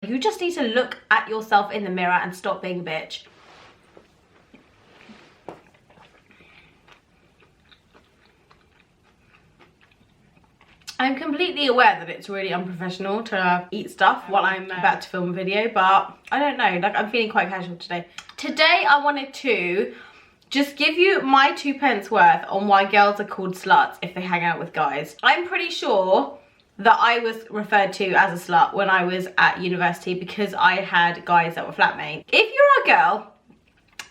You just need to look at yourself in the mirror and stop being a bitch. I'm completely aware that it's really unprofessional to eat stuff while I'm about to film a video, but I don't know, like I'm feeling quite casual today. Today I wanted to just give you my 2 pence worth on why girls are called sluts if they hang out with guys. I'm pretty sure that I was referred to as a slut when I was at university because I had guys that were flatmates. If you're a girl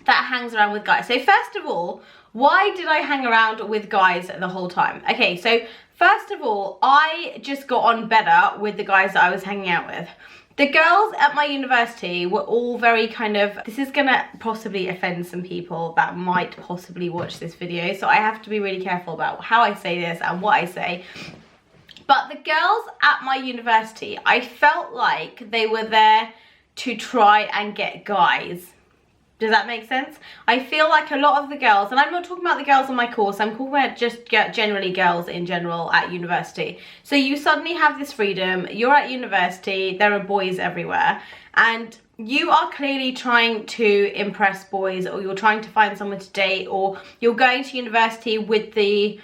that hangs around with guys, so first of all, why did I hang around with guys the whole time? Okay, so first of all, I just got on better with the guys that I was hanging out with. The girls at my university were all very kind of, this is gonna possibly offend some people that might possibly watch this video, so I have to be really careful about how I say this and what I say. But the girls at my university, I felt like they were there to try and get guys. Does that make sense? I feel like a lot of the girls, and I'm not talking about the girls on my course, I'm talking about just generally girls in general at university. So you suddenly have this freedom, you're at university, there are boys everywhere, and you are clearly trying to impress boys, or you're trying to find someone to date, or you're going to university with the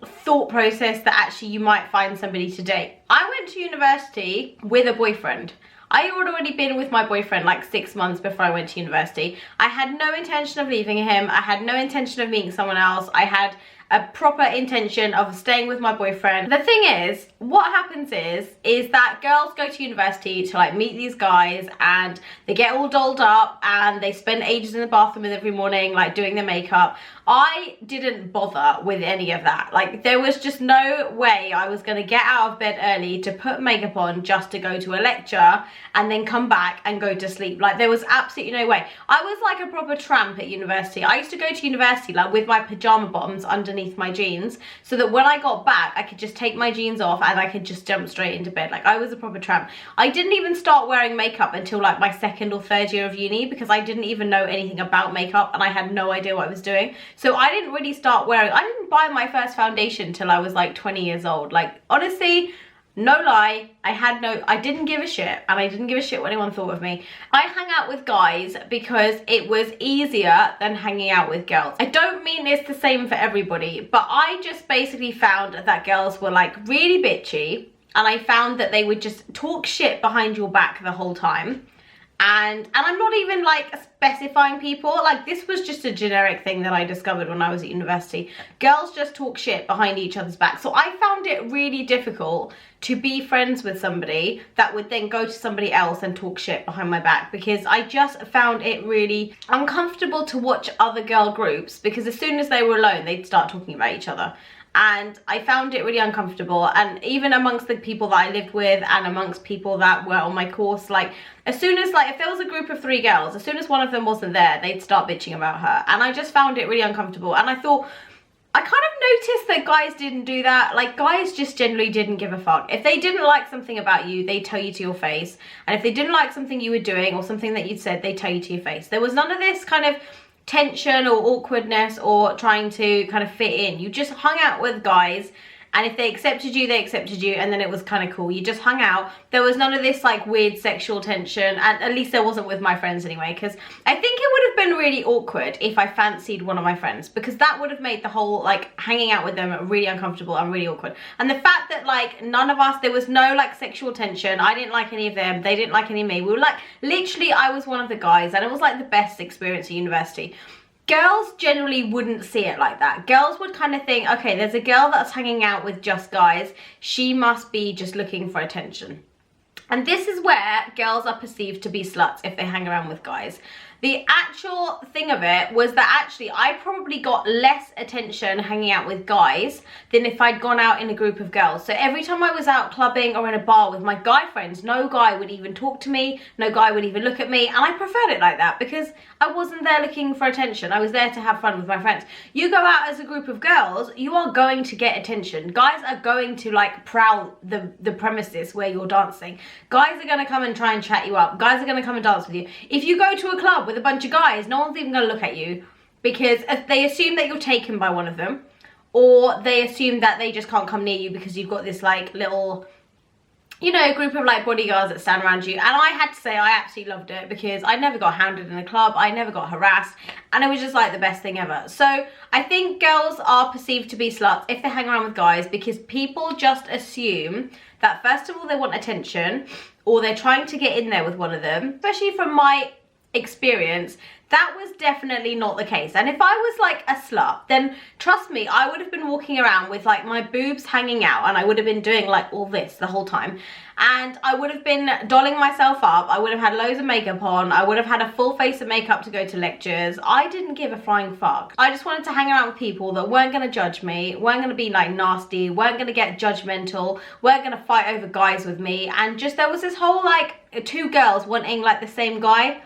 thought process that actually you might find somebody to date. I went to university with a boyfriend. I had already been with my boyfriend like 6 months before I went to university. I had no intention of leaving him. I had no intention of meeting someone else. I had a proper intention of staying with my boyfriend. The thing is, what happens is that girls go to university to like meet these guys and they get all dolled up and they spend ages in the bathroom every morning like doing their makeup. I didn't bother with any of that. Like there was just no way I was gonna get out of bed early to put makeup on just to go to a lecture and then come back and go to sleep. Like there was absolutely no way. I was like a proper tramp at university. I used to go to university like with my pajama bottoms underneath my jeans so that when I got back I could just take my jeans off and I could just jump straight into bed. Like I was a proper tramp. I didn't even start wearing makeup until like my 2nd or 3rd year of uni because I didn't even know anything about makeup and I had no idea what I was doing. So I didn't really start wearing, I didn't buy my first foundation till I was like 20 years old. Like honestly, no lie, I didn't give a shit, and I didn't give a shit what anyone thought of me. I hang out with guys because it was easier than hanging out with girls. I don't mean it's the same for everybody, but I just basically found that girls were like really bitchy, and I found that they would just talk shit behind your back the whole time. And I'm not even like specifying people, like this was just a generic thing that I discovered when I was at university. Girls just talk shit behind each other's back. So I found it really difficult to be friends with somebody that would then go to somebody else and talk shit behind my back, because I just found it really uncomfortable to watch other girl groups, because as soon as they were alone they'd start talking about each other. And I found it really uncomfortable, and even amongst the people that I lived with and amongst people that were on my course, like as soon as like if there was a group of 3 girls, as soon as one of them wasn't there they'd start bitching about her, and I just found it really uncomfortable. And I thought, I kind of noticed that guys didn't do that. Like guys just generally didn't give a fuck. If they didn't like something about you, they'd tell you to your face, and if they didn't like something you were doing or something that you'd said, they'd tell you to your face. There was none of this kind of tension or awkwardness or trying to kind of fit in. You just hung out with guys, and if they accepted you, they accepted you, and then it was kind of cool. You just hung out. There was none of this like weird sexual tension, and at least there wasn't with my friends anyway, because I think it would have been really awkward if I fancied one of my friends, because that would have made the whole like hanging out with them really uncomfortable and really awkward. And the fact that like none of us, there was no like sexual tension, I didn't like any of them, they didn't like any of me, we were like literally, I was one of the guys, and it was like the best experience at university. Girls generally wouldn't see it like that. Girls would kind of think, okay, there's a girl that's hanging out with just guys, she must be just looking for attention. And this is where girls are perceived to be sluts if they hang around with guys. The actual thing of it was that actually I probably got less attention hanging out with guys than if I'd gone out in a group of girls. So every time I was out clubbing or in a bar with my guy friends, no guy would even talk to me, no guy would even look at me, and I preferred it like that because I wasn't there looking for attention. I was there to have fun with my friends. You go out as a group of girls, you are going to get attention. Guys are going to like prowl the premises where you're dancing. Guys are going to come and try and chat you up. Guys are going to come and dance with you. If you go to a club with a bunch of guys, no one's even going to look at you, because if they assume that you're taken by one of them, or they assume that they just can't come near you because you've got this like little you know, a group of like bodyguards that stand around you. And I had to say I absolutely loved it, because I never got hounded in a club, I never got harassed, and it was just like the best thing ever. So I think girls are perceived to be sluts if they hang around with guys, because people just assume that first of all they want attention, or they're trying to get in there with one of them. Especially from my experience, that was definitely not the case. And if I was like a slut, then trust me, I would have been walking around with like my boobs hanging out, and I would have been doing like all this the whole time, and I would have been dolling myself up, I would have had loads of makeup on, I would have had a full face of makeup to go to lectures. I didn't give a flying fuck. I just wanted to hang around with people that weren't going to judge me, weren't going to be like nasty, weren't going to get judgmental, weren't going to fight over guys with me. And just there was this whole like two girls wanting like the same guy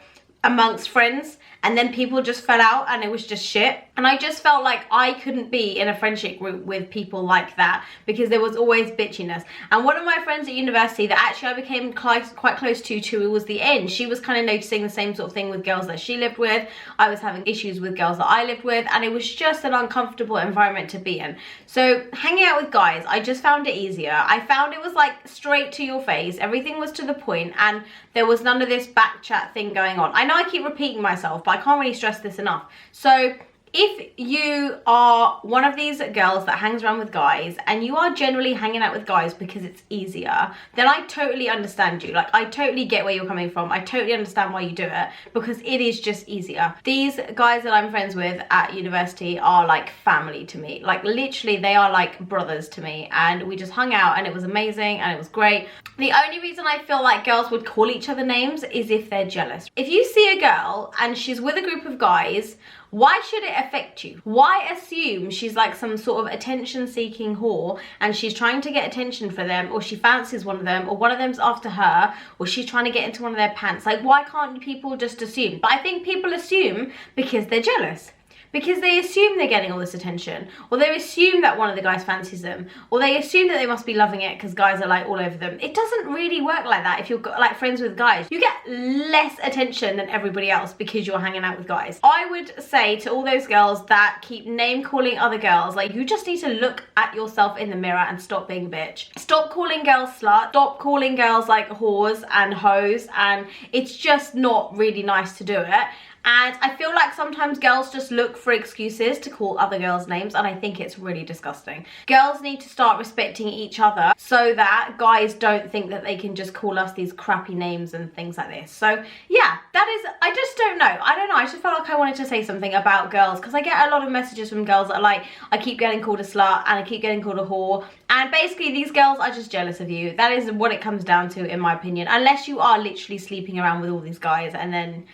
amongst friends, and then people just fell out and it was just shit. And I just felt like I couldn't be in a friendship group with people like that, because there was always bitchiness. And one of my friends at university that actually I became quite close to towards the end, she was kind of noticing the same sort of thing with girls that she lived with. I was having issues with girls that I lived with, and it was just an uncomfortable environment to be in. So hanging out with guys, I just found it easier. I found it was like straight to your face, everything was to the point, and there was none of this back chat thing going on. I know I keep repeating myself, but I can't really stress this enough. So if you are one of these girls that hangs around with guys, and you are generally hanging out with guys because it's easier, then I totally understand you. Like, I totally get where you're coming from. I totally understand why you do it, because it is just easier. These guys that I'm friends with at university are like family to me. Like, literally, they are like brothers to me, and we just hung out and it was amazing and it was great. The only reason I feel like girls would call each other names is if they're jealous. If you see a girl and she's with a group of guys, why should it affect you? Why assume she's like some sort of attention-seeking whore and she's trying to get attention for them, or she fancies one of them, or one of them's after her, or she's trying to get into one of their pants? Like, why can't people just assume? But I think people assume because they're jealous. Because they assume they're getting all this attention, or they assume that one of the guys fancies them, or they assume that they must be loving it because guys are like all over them. It doesn't really work like that. If you're like friends with guys, you get less attention than everybody else because you're hanging out with guys. I would say to all those girls that keep name calling other girls, like, you just need to look at yourself in the mirror and stop being a bitch. Stop calling girls slut, stop calling girls like whores and hoes, and it's just not really nice to do it. And I feel like sometimes girls just look for excuses to call other girls names, and I think it's really disgusting. Girls need to start respecting each other so that guys don't think that they can just call us these crappy names and things like this. So yeah, that is, I just don't know. I just felt like I wanted to say something about girls, because I get a lot of messages from girls that are like, I keep getting called a slut and I keep getting called a whore. And basically these girls are just jealous of you. That is what it comes down to, in my opinion. Unless you are literally sleeping around with all these guys, and then,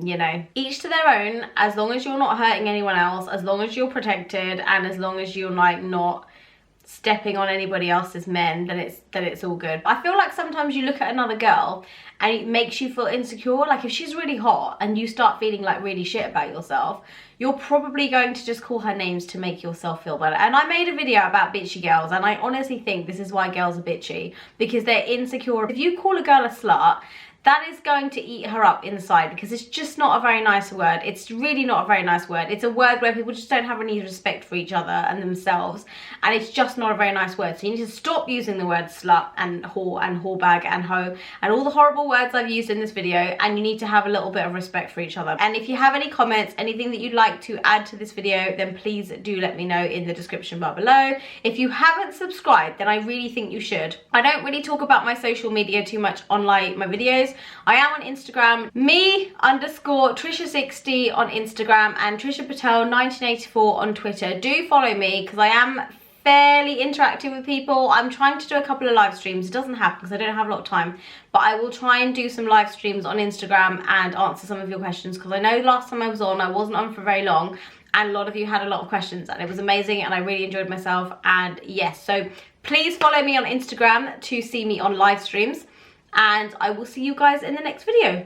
you know, each to their own. As long as you're not hurting anyone else, as long as you're protected, and as long as you're like not stepping on anybody else's men, then it's all good. I feel like sometimes you look at another girl and it makes you feel insecure. Like, if she's really hot and you start feeling like really shit about yourself, you're probably going to just call her names to make yourself feel better. And I made a video about bitchy girls, and I honestly think this is why girls are bitchy, because they're insecure. If you call a girl a slut, that is going to eat her up inside, because it's just not a very nice word. It's really not a very nice word. It's a word where people just don't have any respect for each other and themselves, and it's just not a very nice word. So you need to stop using the word slut and whorebag and hoe and all the horrible words I've used in this video, and you need to have a little bit of respect for each other. And if you have any comments, anything that you'd like to add to this video, then please do let me know in the description bar below. If you haven't subscribed, then I really think you should. I don't really talk about my social media too much on like my videos. I am on Instagram, me_Trisha60 on Instagram, and Trisha Patel 1984 on Twitter. Do follow me, because I am fairly interactive with people. I'm trying to do a couple of live streams. It doesn't happen because I don't have a lot of time, but I will try and do some live streams on Instagram and answer some of your questions, because I know last time I wasn't on for very long, and a lot of you had a lot of questions, and it was amazing, and I really enjoyed myself. And yes, so please follow me on Instagram to see me on live streams, and I will see you guys in the next video.